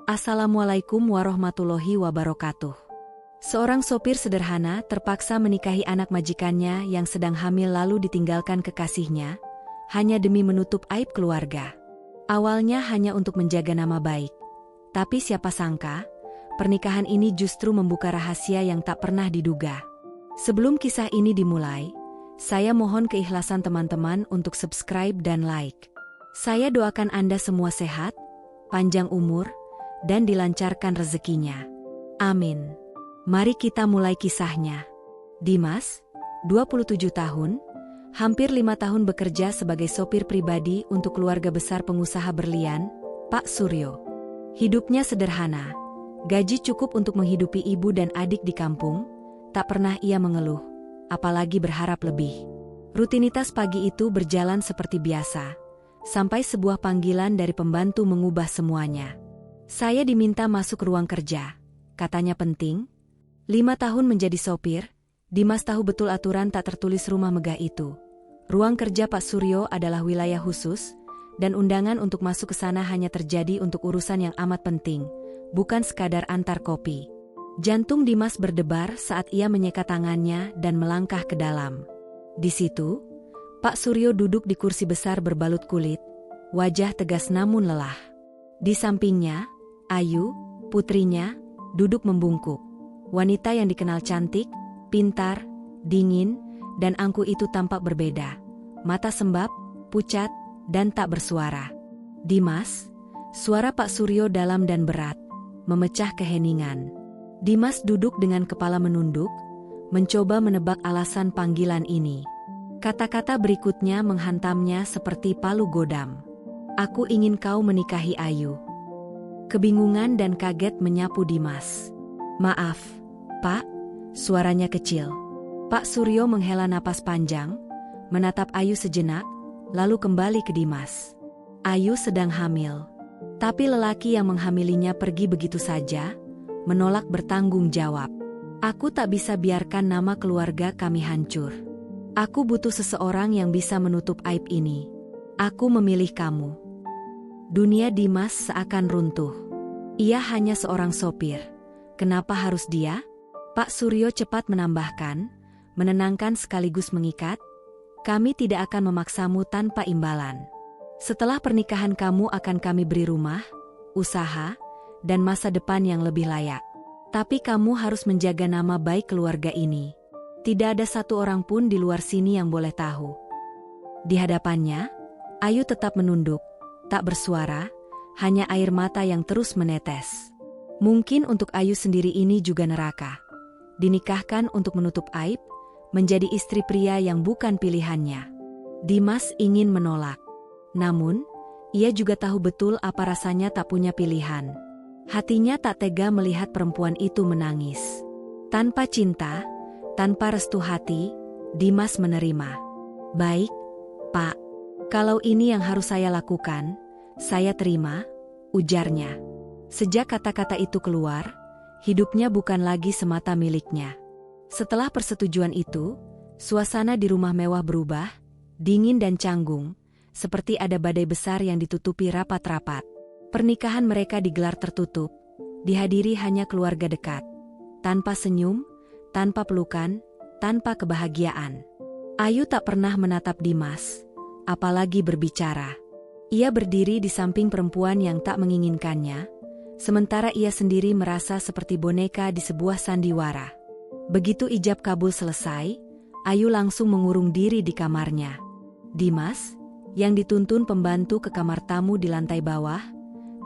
Assalamualaikum warahmatullahi wabarakatuh. Seorang sopir sederhana terpaksa menikahi anak majikannya yang sedang hamil lalu ditinggalkan kekasihnya, hanya demi menutup aib keluarga. Awalnya hanya untuk menjaga nama baik. Tapi siapa sangka, pernikahan ini justru membuka rahasia yang tak pernah diduga. Sebelum kisah ini dimulai, saya mohon keikhlasan teman-teman untuk subscribe dan like. Saya doakan Anda semua sehat, panjang umur, dan dilancarkan rezekinya. Amin. Mari kita mulai kisahnya. Dimas, 27 tahun, hampir 5 tahun bekerja sebagai sopir pribadi untuk keluarga besar pengusaha berlian, Pak Suryo. Hidupnya sederhana, gaji cukup untuk menghidupi ibu dan adik di kampung, tak pernah ia mengeluh, apalagi berharap lebih. Rutinitas pagi itu berjalan seperti biasa, sampai sebuah panggilan dari pembantu mengubah semuanya. Saya diminta masuk ruang kerja, katanya penting. 5 tahun menjadi sopir, Dimas tahu betul aturan tak tertulis rumah megah itu. Ruang kerja Pak Suryo adalah wilayah khusus, dan undangan untuk masuk ke sana hanya terjadi untuk urusan yang amat penting, bukan sekadar antar kopi. Jantung Dimas berdebar saat ia menyeka tangannya dan melangkah ke dalam. Di situ, Pak Suryo duduk di kursi besar berbalut kulit, wajah tegas namun lelah. Di sampingnya, Ayu, putrinya, duduk membungkuk. Wanita yang dikenal cantik, pintar, dingin, dan angkuh itu tampak berbeda. Mata sembab, pucat, dan tak bersuara. Dimas, suara Pak Suryo dalam dan berat, memecah keheningan. Dimas duduk dengan kepala menunduk, mencoba menebak alasan panggilan ini. Kata-kata berikutnya menghantamnya seperti palu godam. Aku ingin kau menikahi Ayu. Kebingungan dan kaget menyapu Dimas. Maaf, Pak, suaranya kecil. Pak Suryo menghela napas panjang, menatap Ayu sejenak, lalu kembali ke Dimas. Ayu sedang hamil. Tapi lelaki yang menghamilinya pergi begitu saja, menolak bertanggung jawab. Aku tak bisa biarkan nama keluarga kami hancur. Aku butuh seseorang yang bisa menutup aib ini. Aku memilih kamu. Dunia Dimas seakan runtuh. Ia hanya seorang sopir. Kenapa harus dia? Pak Suryo cepat menambahkan, menenangkan sekaligus mengikat. Kami tidak akan memaksamu tanpa imbalan. Setelah pernikahan kamu akan kami beri rumah, usaha, dan masa depan yang lebih layak. Tapi kamu harus menjaga nama baik keluarga ini. Tidak ada satu orang pun di luar sini yang boleh tahu. Di hadapannya, Ayu tetap menunduk, tak bersuara, hanya air mata yang terus menetes. Mungkin untuk Ayu sendiri ini juga neraka. Dinikahkan untuk menutup aib, menjadi istri pria yang bukan pilihannya. Dimas ingin menolak. Namun, ia juga tahu betul apa rasanya tak punya pilihan. Hatinya tak tega melihat perempuan itu menangis. Tanpa cinta, tanpa restu hati, Dimas menerima. Baik, Pak. Kalau ini yang harus saya lakukan, saya terima, ujarnya. Sejak kata-kata itu keluar, hidupnya bukan lagi semata miliknya. Setelah persetujuan itu, suasana di rumah mewah berubah, dingin dan canggung, seperti ada badai besar yang ditutupi rapat-rapat. Pernikahan mereka digelar tertutup, dihadiri hanya keluarga dekat. Tanpa senyum, tanpa pelukan, tanpa kebahagiaan. Ayu tak pernah menatap Dimas, apalagi berbicara. Ia berdiri di samping perempuan yang tak menginginkannya, sementara ia sendiri merasa seperti boneka di sebuah sandiwara. Begitu ijab kabul selesai, Ayu langsung mengurung diri di kamarnya. Dimas, yang dituntun pembantu ke kamar tamu di lantai bawah,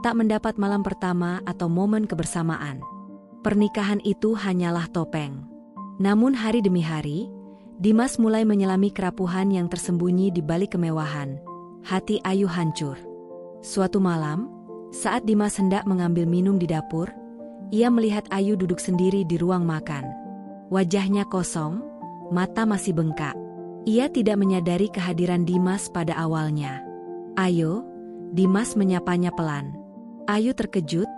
tak mendapat malam pertama atau momen kebersamaan. Pernikahan itu hanyalah topeng. Namun hari demi hari, Dimas mulai menyelami kerapuhan yang tersembunyi di balik kemewahan. Hati Ayu hancur. Suatu malam, saat Dimas hendak mengambil minum di dapur, ia melihat Ayu duduk sendiri di ruang makan. Wajahnya kosong, mata masih bengkak. Ia tidak menyadari kehadiran Dimas pada awalnya. Ayo, Dimas menyapanya pelan. Ayu terkejut,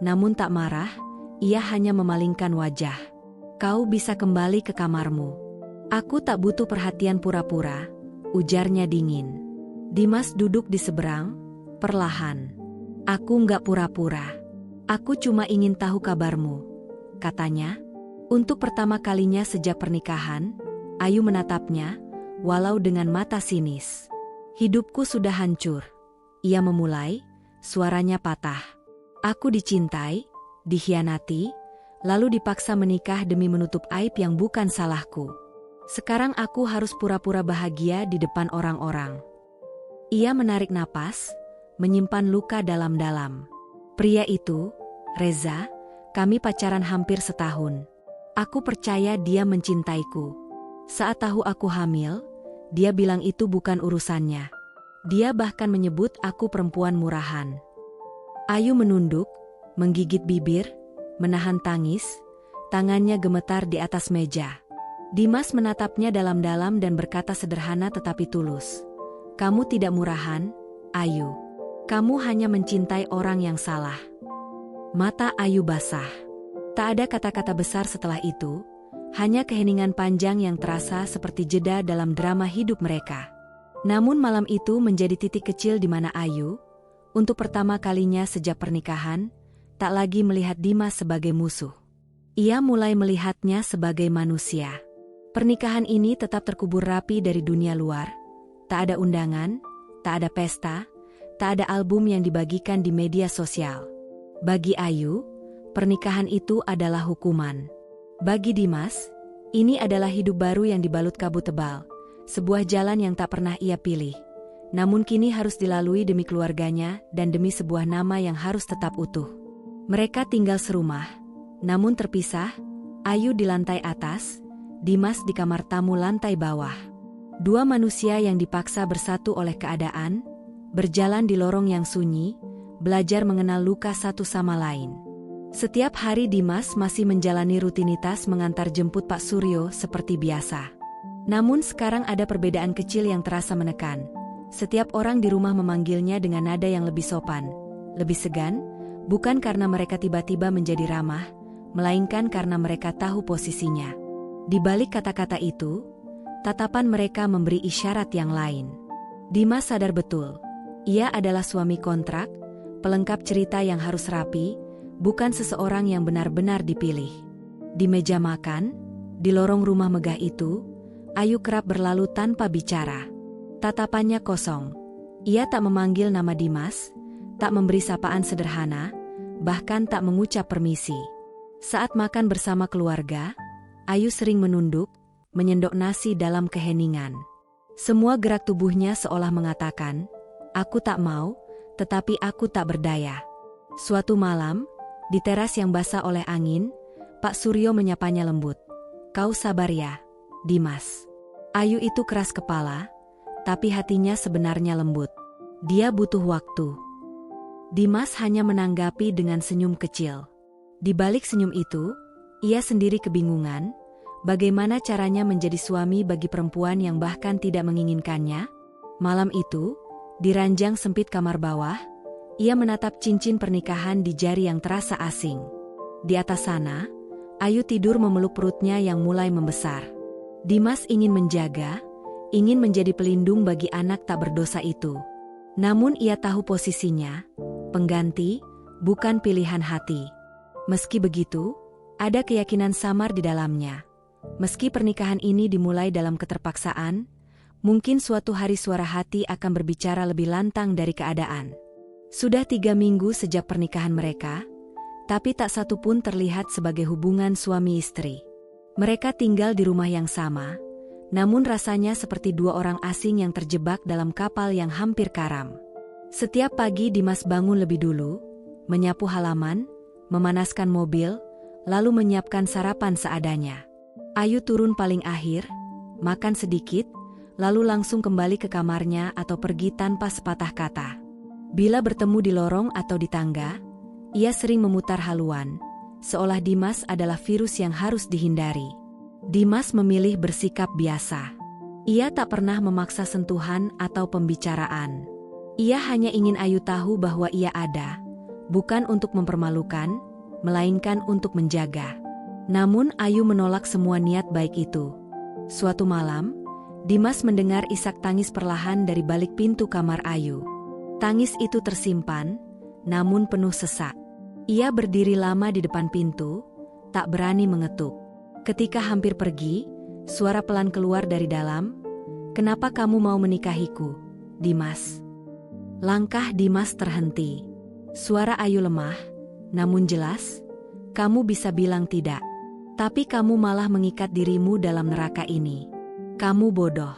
namun tak marah, ia hanya memalingkan wajah. Kau bisa kembali ke kamarmu. Aku tak butuh perhatian pura-pura, ujarnya dingin. Dimas duduk di seberang, perlahan. Aku nggak pura-pura. Aku cuma ingin tahu kabarmu, katanya. Untuk pertama kalinya sejak pernikahan, Ayu menatapnya, walau dengan mata sinis. Hidupku sudah hancur. Ia memulai, suaranya patah. Aku dicintai, dikhianati, lalu dipaksa menikah demi menutup aib yang bukan salahku. Sekarang aku harus pura-pura bahagia di depan orang-orang. Ia menarik napas, menyimpan luka dalam-dalam. Pria itu, Reza, kami pacaran hampir setahun. Aku percaya dia mencintaiku. Saat tahu aku hamil, dia bilang itu bukan urusannya. Dia bahkan menyebut aku perempuan murahan. Ayu menunduk, menggigit bibir, menahan tangis, tangannya gemetar di atas meja. Dimas menatapnya dalam-dalam dan berkata sederhana tetapi tulus. Kamu tidak murahan, Ayu. Kamu hanya mencintai orang yang salah. Mata Ayu basah. Tak ada kata-kata besar setelah itu, hanya keheningan panjang yang terasa seperti jeda dalam drama hidup mereka. Namun malam itu menjadi titik kecil di mana Ayu, untuk pertama kalinya sejak pernikahan, tak lagi melihat Dimas sebagai musuh. Ia mulai melihatnya sebagai manusia. Pernikahan ini tetap terkubur rapi dari dunia luar. Tak ada undangan, tak ada pesta, tak ada album yang dibagikan di media sosial. Bagi Ayu, pernikahan itu adalah hukuman. Bagi Dimas, ini adalah hidup baru yang dibalut kabut tebal, sebuah jalan yang tak pernah ia pilih. Namun kini harus dilalui demi keluarganya dan demi sebuah nama yang harus tetap utuh. Mereka tinggal serumah, namun terpisah, Ayu di lantai atas, Dimas di kamar tamu lantai bawah. Dua manusia yang dipaksa bersatu oleh keadaan, berjalan di lorong yang sunyi, belajar mengenal luka satu sama lain. Setiap hari Dimas masih menjalani rutinitas mengantar jemput Pak Suryo seperti biasa. Namun sekarang ada perbedaan kecil yang terasa menekan. Setiap orang di rumah memanggilnya dengan nada yang lebih sopan, lebih segan, bukan karena mereka tiba-tiba menjadi ramah, melainkan karena mereka tahu posisinya. Di balik kata-kata itu, tatapan mereka memberi isyarat yang lain. Dimas sadar betul, ia adalah suami kontrak, pelengkap cerita yang harus rapi, bukan seseorang yang benar-benar dipilih. Di meja makan, di lorong rumah megah itu, Ayu kerap berlalu tanpa bicara. Tatapannya kosong. Ia tak memanggil nama Dimas, tak memberi sapaan sederhana, bahkan tak mengucap permisi. Saat makan bersama keluarga, Ayu sering menunduk, menyendok nasi dalam keheningan. Semua gerak tubuhnya seolah mengatakan, aku tak mau, tetapi aku tak berdaya. Suatu malam, di teras yang basah oleh angin, Pak Suryo menyapanya lembut. Kau sabar ya, Dimas. Ayu itu keras kepala, tapi hatinya sebenarnya lembut. Dia butuh waktu. Dimas hanya menanggapi dengan senyum kecil. Di balik senyum itu, ia sendiri kebingungan, bagaimana caranya menjadi suami bagi perempuan yang bahkan tidak menginginkannya. Malam itu, di ranjang sempit kamar bawah, ia menatap cincin pernikahan di jari yang terasa asing. Di atas sana, Ayu tidur memeluk perutnya yang mulai membesar. Dimas ingin menjaga, ingin menjadi pelindung bagi anak tak berdosa itu. Namun ia tahu posisinya, pengganti, bukan pilihan hati. Meski begitu, ada keyakinan samar di dalamnya. Meski pernikahan ini dimulai dalam keterpaksaan, mungkin suatu hari suara hati akan berbicara lebih lantang dari keadaan. Sudah 3 minggu sejak pernikahan mereka, tapi tak satu pun terlihat sebagai hubungan suami istri. Mereka tinggal di rumah yang sama, namun rasanya seperti dua orang asing yang terjebak dalam kapal yang hampir karam. Setiap pagi Dimas bangun lebih dulu, menyapu halaman, memanaskan mobil, lalu menyiapkan sarapan seadanya. Ayu turun paling akhir, makan sedikit, lalu langsung kembali ke kamarnya atau pergi tanpa sepatah kata. Bila bertemu di lorong atau di tangga, ia sering memutar haluan, seolah Dimas adalah virus yang harus dihindari. Dimas memilih bersikap biasa. Ia tak pernah memaksa sentuhan atau pembicaraan. Ia hanya ingin Ayu tahu bahwa ia ada, bukan untuk mempermalukan, melainkan untuk menjaga. Namun Ayu menolak semua niat baik itu. Suatu malam, Dimas mendengar isak tangis perlahan dari balik pintu kamar Ayu. Tangis itu tersimpan, namun penuh sesak. Ia berdiri lama di depan pintu, tak berani mengetuk. Ketika hampir pergi, suara pelan keluar dari dalam, "Kenapa kamu mau menikahiku, Dimas?" Langkah Dimas terhenti. Suara Ayu lemah, namun jelas, "Kamu bisa bilang tidak. Tapi kamu malah mengikat dirimu dalam neraka ini. Kamu bodoh."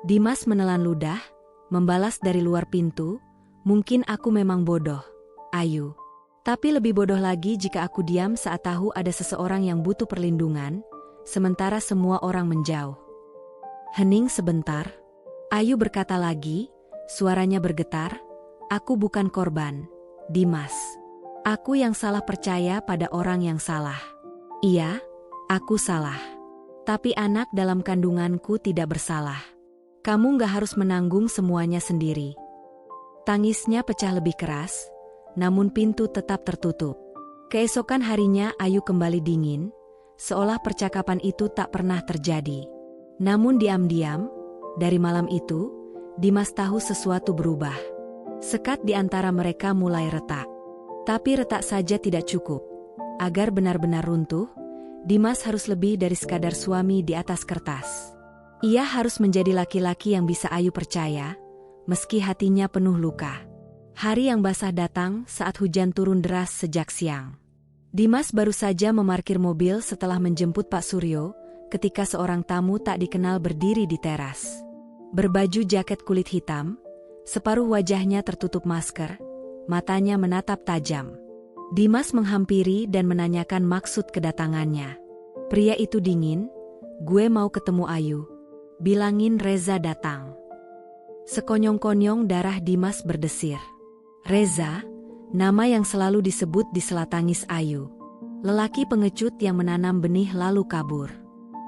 Dimas menelan ludah, membalas dari luar pintu, "Mungkin aku memang bodoh, Ayu. Tapi lebih bodoh lagi jika aku diam saat tahu ada seseorang yang butuh perlindungan, sementara semua orang menjauh." Hening sebentar. Ayu berkata lagi, suaranya bergetar, "Aku bukan korban, Dimas. Aku yang salah percaya pada orang yang salah. Iya, aku salah. Tapi anak dalam kandunganku tidak bersalah. Kamu gak harus menanggung semuanya sendiri." Tangisnya pecah lebih keras, namun pintu tetap tertutup. Keesokan harinya Ayu kembali dingin, seolah percakapan itu tak pernah terjadi. Namun diam-diam, dari malam itu, Dimas tahu sesuatu berubah. Sekat di antara mereka mulai retak. Tapi retak saja tidak cukup. Agar benar-benar runtuh, Dimas harus lebih dari sekadar suami di atas kertas. Ia harus menjadi laki-laki yang bisa Ayu percaya, meski hatinya penuh luka. Hari yang basah datang saat hujan turun deras sejak siang. Dimas baru saja memarkir mobil setelah menjemput Pak Suryo, ketika seorang tamu tak dikenal berdiri di teras. Berbaju jaket kulit hitam, separuh wajahnya tertutup masker, matanya menatap tajam. Dimas menghampiri dan menanyakan maksud kedatangannya. Pria itu dingin, "Gue mau ketemu Ayu. Bilangin Reza datang." Sekonyong-konyong darah Dimas berdesir. Reza, nama yang selalu disebut di sela tangis Ayu. Lelaki pengecut yang menanam benih lalu kabur.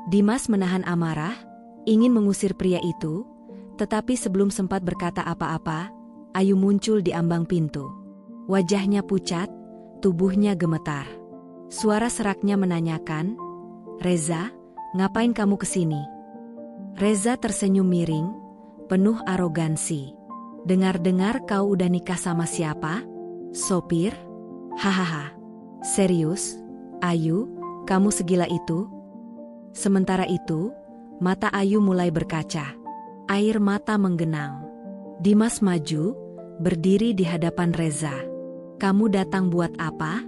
Dimas menahan amarah, ingin mengusir pria itu, tetapi sebelum sempat berkata apa-apa, Ayu muncul di ambang pintu. Wajahnya pucat, tubuhnya gemetar. Suara seraknya menanyakan, "Reza, ngapain kamu kesini?" Reza tersenyum miring, penuh arogansi. "Dengar-dengar kau udah nikah sama siapa? Sopir?" "Hahaha. Serius, Ayu, kamu segila itu?" Sementara itu, mata Ayu mulai berkaca. Air mata menggenang. Dimas maju, berdiri di hadapan Reza. "Kamu datang buat apa?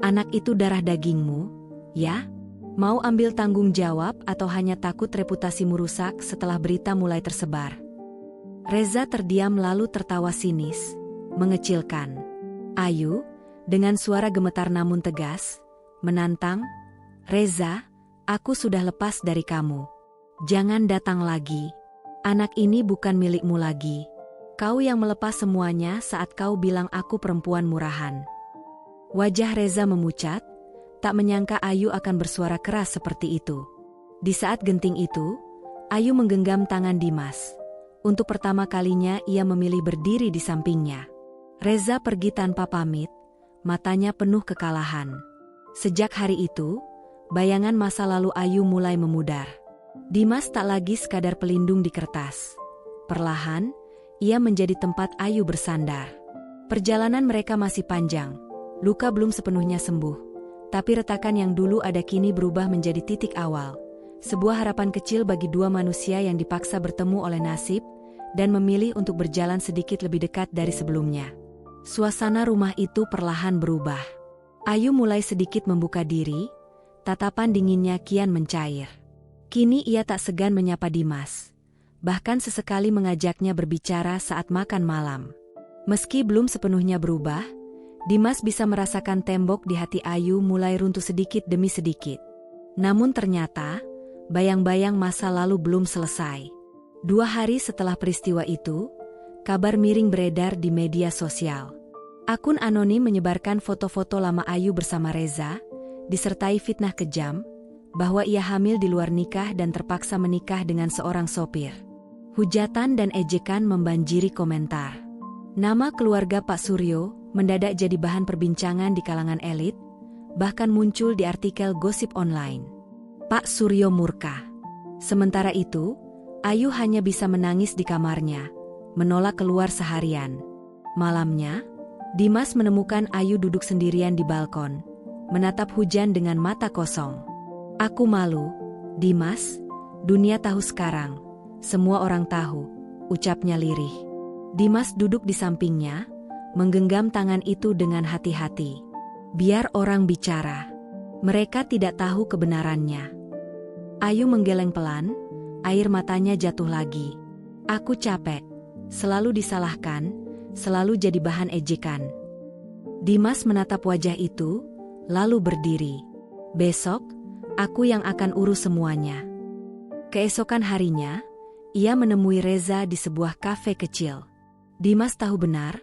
Anak itu darah dagingmu, ya? Mau ambil tanggung jawab atau hanya takut reputasimu rusak setelah berita mulai tersebar?" Reza terdiam lalu tertawa sinis, mengecilkan. Ayu, dengan suara gemetar namun tegas, menantang, "Reza, aku sudah lepas dari kamu. Jangan datang lagi. Anak ini bukan milikmu lagi. Kau yang melepas semuanya saat kau bilang aku perempuan murahan." Wajah Reza memucat, tak menyangka Ayu akan bersuara keras seperti itu. Di saat genting itu, Ayu menggenggam tangan Dimas. Untuk pertama kalinya ia memilih berdiri di sampingnya. Reza pergi tanpa pamit, matanya penuh kekalahan. Sejak hari itu, bayangan masa lalu Ayu mulai memudar. Dimas tak lagi sekadar pelindung di kertas. Perlahan, ia menjadi tempat Ayu bersandar. Perjalanan mereka masih panjang, luka belum sepenuhnya sembuh. Tapi retakan yang dulu ada kini berubah menjadi titik awal. Sebuah harapan kecil bagi dua manusia yang dipaksa bertemu oleh nasib, dan memilih untuk berjalan sedikit lebih dekat dari sebelumnya. Suasana rumah itu perlahan berubah. Ayu mulai sedikit membuka diri, tatapan dinginnya kian mencair. Kini ia tak segan menyapa Dimas. Bahkan sesekali mengajaknya berbicara saat makan malam. Meski belum sepenuhnya berubah, Dimas bisa merasakan tembok di hati Ayu mulai runtuh sedikit demi sedikit. Namun ternyata, bayang-bayang masa lalu belum selesai. 2 hari setelah peristiwa itu, kabar miring beredar di media sosial. Akun anonim menyebarkan foto-foto lama Ayu bersama Reza, disertai fitnah kejam, bahwa ia hamil di luar nikah dan terpaksa menikah dengan seorang sopir. Hujatan dan ejekan membanjiri komentar. Nama keluarga Pak Suryo mendadak jadi bahan perbincangan di kalangan elit, bahkan muncul di artikel gosip online. Pak Suryo murka. Sementara itu, Ayu hanya bisa menangis di kamarnya, menolak keluar seharian. Malamnya, Dimas menemukan Ayu duduk sendirian di balkon, menatap hujan dengan mata kosong. "Aku malu, Dimas. Dunia tahu sekarang. Semua orang tahu," ucapnya lirih. Dimas duduk di sampingnya, menggenggam tangan itu dengan hati-hati. "Biar orang bicara. Mereka tidak tahu kebenarannya." Ayu menggeleng pelan, air matanya jatuh lagi. "Aku capek. Selalu disalahkan, selalu jadi bahan ejekan." Dimas menatap wajah itu, lalu berdiri. "Besok, aku yang akan urus semuanya." Keesokan harinya, ia menemui Reza di sebuah kafe kecil. Dimas tahu benar,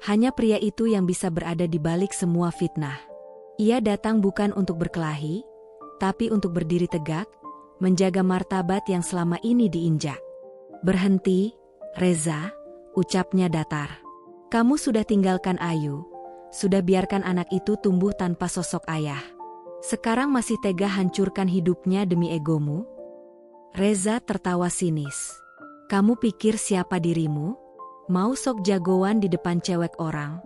hanya pria itu yang bisa berada di balik semua fitnah. Ia datang bukan untuk berkelahi, tapi untuk berdiri tegak, menjaga martabat yang selama ini diinjak. "Berhenti, Reza," ucapnya datar. "Kamu sudah tinggalkan Ayu, sudah biarkan anak itu tumbuh tanpa sosok ayah. Sekarang masih tega hancurkan hidupnya demi egomu?" Reza tertawa sinis. "Kamu pikir siapa dirimu? Mau sok jagoan di depan cewek orang?"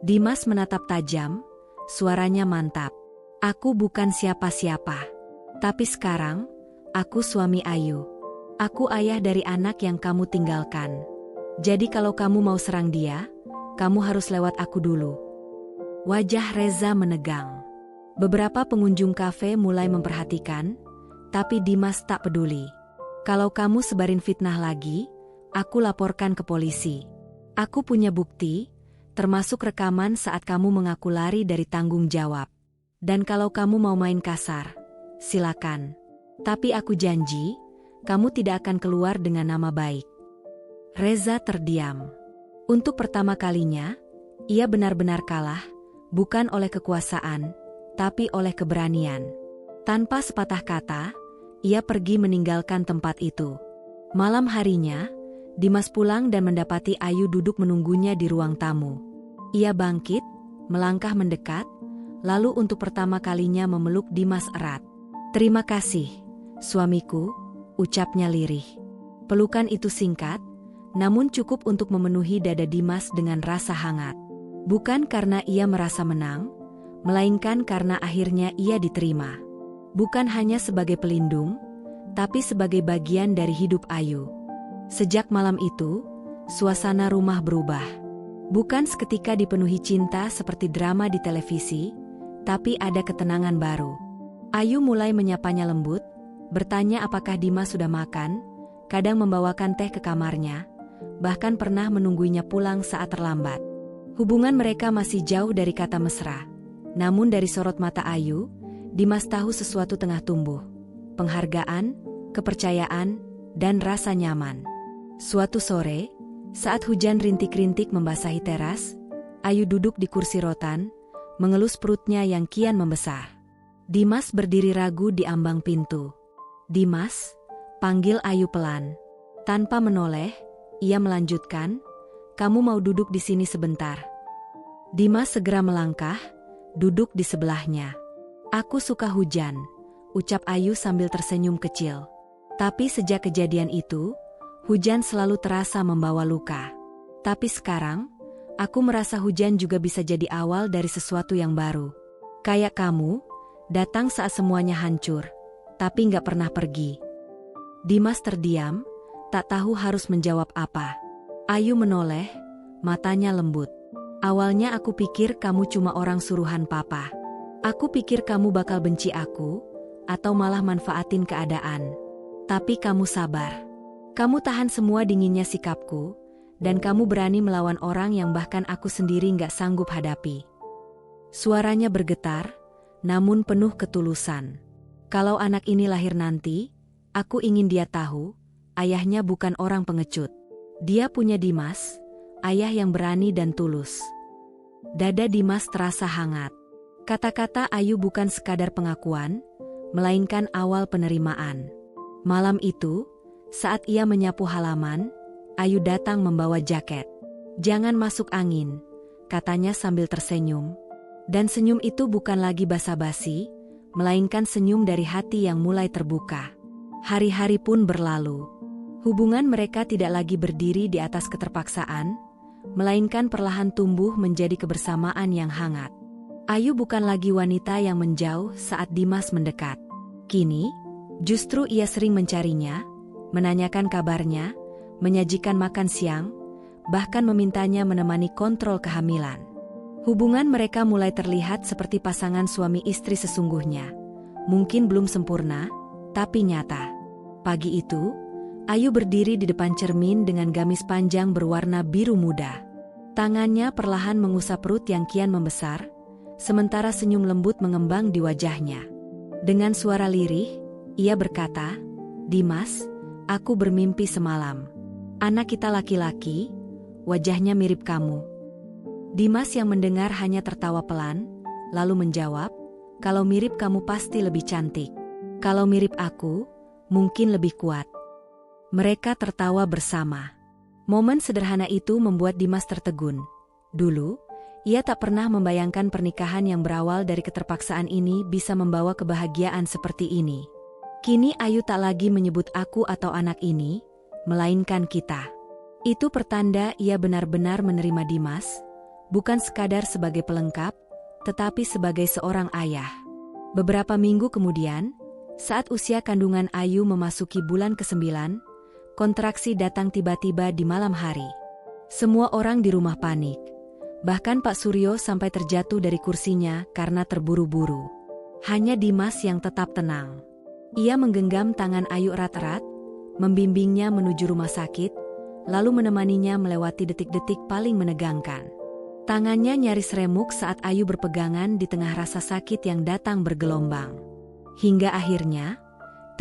Dimas menatap tajam, suaranya mantap. "Aku bukan siapa-siapa. Tapi sekarang, aku suami Ayu. Aku ayah dari anak yang kamu tinggalkan. Jadi kalau kamu mau serang dia, kamu harus lewat aku dulu." Wajah Reza menegang. Beberapa pengunjung kafe mulai memperhatikan, tapi Dimas tak peduli. "Kalau kamu sebarin fitnah lagi, aku laporkan ke polisi. Aku punya bukti, termasuk rekaman saat kamu mengaku lari dari tanggung jawab. Dan kalau kamu mau main kasar, silakan. Tapi aku janji, kamu tidak akan keluar dengan nama baik." Reza terdiam. Untuk pertama kalinya, ia benar-benar kalah, bukan oleh kekuasaan, tapi oleh keberanian. Tanpa sepatah kata, ia pergi meninggalkan tempat itu. Malam harinya, Dimas pulang dan mendapati Ayu duduk menunggunya di ruang tamu. Ia bangkit, melangkah mendekat, lalu untuk pertama kalinya memeluk Dimas erat. "Terima kasih, suamiku," ucapnya lirih. Pelukan itu singkat, namun cukup untuk memenuhi dada Dimas dengan rasa hangat. Bukan karena ia merasa menang, melainkan karena akhirnya ia diterima. Bukan hanya sebagai pelindung, tapi sebagai bagian dari hidup Ayu. Sejak malam itu, suasana rumah berubah. Bukan seketika dipenuhi cinta seperti drama di televisi, tapi ada ketenangan baru. Ayu mulai menyapanya lembut, bertanya apakah Dimas sudah makan, kadang membawakan teh ke kamarnya, bahkan pernah menungguinya pulang saat terlambat. Hubungan mereka masih jauh dari kata mesra. Namun dari sorot mata Ayu, Dimas tahu sesuatu tengah tumbuh. Penghargaan, kepercayaan, dan rasa nyaman. Suatu sore, saat hujan rintik-rintik membasahi teras, Ayu duduk di kursi rotan, mengelus perutnya yang kian membesar. Dimas berdiri ragu di ambang pintu. "Dimas," panggil Ayu pelan. Tanpa menoleh, ia melanjutkan, "Kamu mau duduk di sini sebentar?" Dimas segera melangkah, duduk di sebelahnya. "Aku suka hujan," ucap Ayu sambil tersenyum kecil. "Tapi sejak kejadian itu, hujan selalu terasa membawa luka. Tapi sekarang, aku merasa hujan juga bisa jadi awal dari sesuatu yang baru. Kayak kamu, datang saat semuanya hancur, tapi nggak pernah pergi." Dimas terdiam, tak tahu harus menjawab apa. Ayu menoleh, matanya lembut. "Awalnya aku pikir kamu cuma orang suruhan papa. Aku pikir kamu bakal benci aku, atau malah manfaatin keadaan. Tapi kamu sabar. Kamu tahan semua dinginnya sikapku, dan kamu berani melawan orang yang bahkan aku sendiri nggak sanggup hadapi." Suaranya bergetar, namun penuh ketulusan. "Kalau anak ini lahir nanti, aku ingin dia tahu, ayahnya bukan orang pengecut. Dia punya Dimas, ayah yang berani dan tulus." Dada Dimas terasa hangat. Kata-kata Ayu bukan sekadar pengakuan, melainkan awal penerimaan. Malam itu, saat ia menyapu halaman, Ayu datang membawa jaket. "Jangan masuk angin," katanya sambil tersenyum. Dan senyum itu bukan lagi basa-basi, melainkan senyum dari hati yang mulai terbuka. Hari-hari pun berlalu. Hubungan mereka tidak lagi berdiri di atas keterpaksaan, melainkan perlahan tumbuh menjadi kebersamaan yang hangat. Ayu bukan lagi wanita yang menjauh saat Dimas mendekat. Kini, justru ia sering mencarinya, menanyakan kabarnya, menyajikan makan siang, bahkan memintanya menemani kontrol kehamilan. Hubungan mereka mulai terlihat seperti pasangan suami istri sesungguhnya. Mungkin belum sempurna, tapi nyata. Pagi itu, Ayu berdiri di depan cermin dengan gamis panjang berwarna biru muda. Tangannya perlahan mengusap perut yang kian membesar, sementara senyum lembut mengembang di wajahnya. Dengan suara lirih, ia berkata, "Dimas, aku bermimpi semalam. Anak kita laki-laki, wajahnya mirip kamu." Dimas yang mendengar hanya tertawa pelan, lalu menjawab, "Kalau mirip kamu pasti lebih cantik. Kalau mirip aku, mungkin lebih kuat." Mereka tertawa bersama. Momen sederhana itu membuat Dimas tertegun. Dulu, ia tak pernah membayangkan pernikahan yang berawal dari keterpaksaan ini bisa membawa kebahagiaan seperti ini. Kini Ayu tak lagi menyebut aku atau anak ini, melainkan kita. Itu pertanda ia benar-benar menerima Dimas, bukan sekadar sebagai pelengkap, tetapi sebagai seorang ayah. Beberapa minggu kemudian, saat usia kandungan Ayu memasuki bulan ke-9, kontraksi datang tiba-tiba di malam hari. Semua orang di rumah panik. Bahkan Pak Suryo sampai terjatuh dari kursinya karena terburu-buru. Hanya Dimas yang tetap tenang. Ia menggenggam tangan Ayu erat-erat, membimbingnya menuju rumah sakit, lalu menemaninya melewati detik-detik paling menegangkan. Tangannya nyaris remuk saat Ayu berpegangan di tengah rasa sakit yang datang bergelombang. Hingga akhirnya,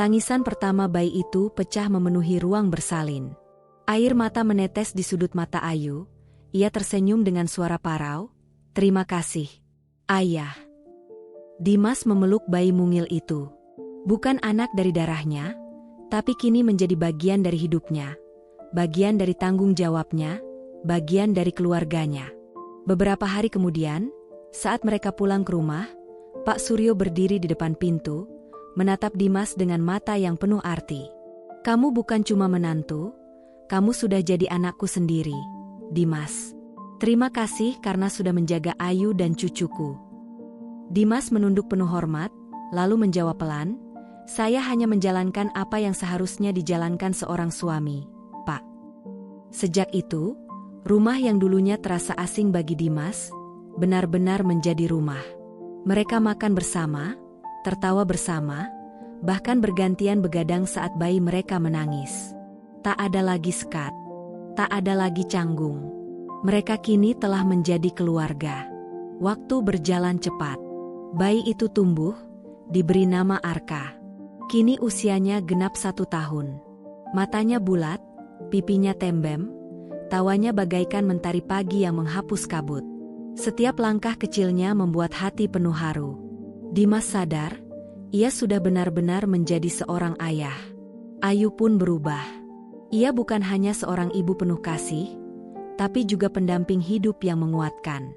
tangisan pertama bayi itu pecah memenuhi ruang bersalin. Air mata menetes di sudut mata Ayu. Ia tersenyum dengan suara parau, "Terima kasih, Ayah." Dimas memeluk bayi mungil itu. Bukan anak dari darahnya, tapi kini menjadi bagian dari hidupnya, bagian dari tanggung jawabnya, bagian dari keluarganya. Beberapa hari kemudian, saat mereka pulang ke rumah, Pak Suryo berdiri di depan pintu, menatap Dimas dengan mata yang penuh arti. "Kamu bukan cuma menantu, kamu sudah jadi anakku sendiri, Dimas. Terima kasih karena sudah menjaga Ayu dan cucuku." Dimas menunduk penuh hormat, lalu menjawab pelan, "Saya hanya menjalankan apa yang seharusnya dijalankan seorang suami, Pak." Sejak itu, rumah yang dulunya terasa asing bagi Dimas, benar-benar menjadi rumah. Mereka makan bersama, tertawa bersama, bahkan bergantian begadang saat bayi mereka menangis. Tak ada lagi sekat. Tak ada lagi canggung. Mereka kini telah menjadi keluarga. Waktu berjalan cepat. Bayi itu tumbuh, diberi nama Arka. Kini usianya genap 1 tahun. Matanya bulat, pipinya tembem, tawanya bagaikan mentari pagi yang menghapus kabut. Setiap langkah kecilnya membuat hati penuh haru. Dimas sadar, ia sudah benar-benar menjadi seorang ayah. Ayu pun berubah. Ia bukan hanya seorang ibu penuh kasih, tapi juga pendamping hidup yang menguatkan.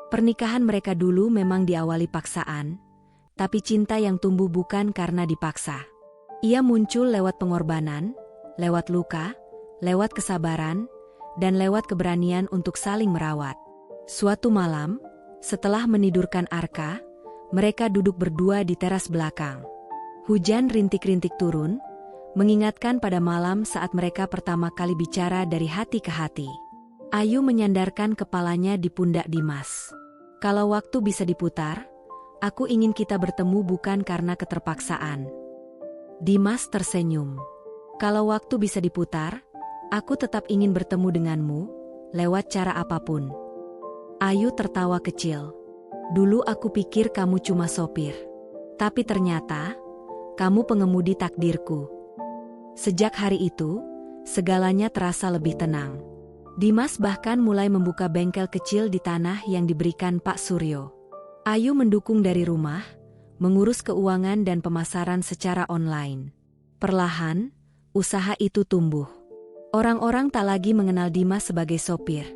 Pernikahan mereka dulu memang diawali paksaan, tapi cinta yang tumbuh bukan karena dipaksa. Ia muncul lewat pengorbanan, lewat luka, lewat kesabaran, dan lewat keberanian untuk saling merawat. Suatu malam, setelah menidurkan Arka, mereka duduk berdua di teras belakang. Hujan rintik-rintik turun, mengingatkan pada malam saat mereka pertama kali bicara dari hati ke hati. Ayu menyandarkan kepalanya di pundak Dimas. "Kalau waktu bisa diputar, aku ingin kita bertemu bukan karena keterpaksaan." Dimas tersenyum. "Kalau waktu bisa diputar, aku tetap ingin bertemu denganmu, lewat cara apapun." Ayu tertawa kecil. "Dulu aku pikir kamu cuma sopir. Tapi ternyata, kamu pengemudi takdirku." Sejak hari itu, segalanya terasa lebih tenang. Dimas bahkan mulai membuka bengkel kecil di tanah yang diberikan Pak Suryo. Ayu mendukung dari rumah, mengurus keuangan dan pemasaran secara online. Perlahan, usaha itu tumbuh. Orang-orang tak lagi mengenal Dimas sebagai sopir,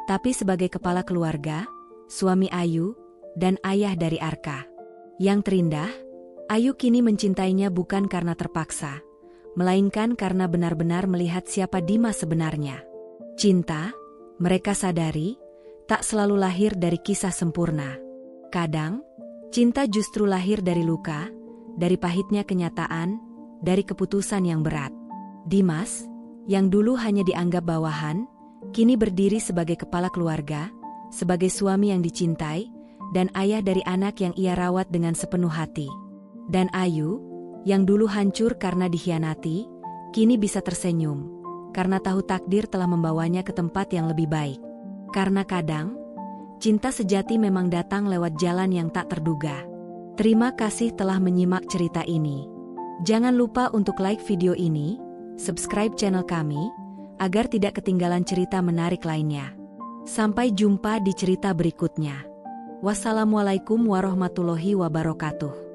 tapi sebagai kepala keluarga, suami Ayu, dan ayah dari Arka. Yang terindah, Ayu kini mencintainya bukan karena terpaksa, melainkan karena benar-benar melihat siapa Dimas sebenarnya. Cinta, Mereka sadari, tak selalu lahir dari kisah sempurna. Kadang, cinta justru lahir dari luka, dari pahitnya kenyataan, dari keputusan yang berat. Dimas, yang dulu hanya dianggap bawahan, kini berdiri sebagai kepala keluarga, sebagai suami yang dicintai, dan ayah dari anak yang ia rawat dengan sepenuh hati. Dan Ayu, yang dulu hancur karena dikhianati, kini bisa tersenyum, karena tahu takdir telah membawanya ke tempat yang lebih baik. Karena kadang, cinta sejati memang datang lewat jalan yang tak terduga. Terima kasih telah menyimak cerita ini. Jangan lupa untuk like video ini, subscribe channel kami, agar tidak ketinggalan cerita menarik lainnya. Sampai jumpa di cerita berikutnya. Wassalamualaikum warahmatullahi wabarakatuh.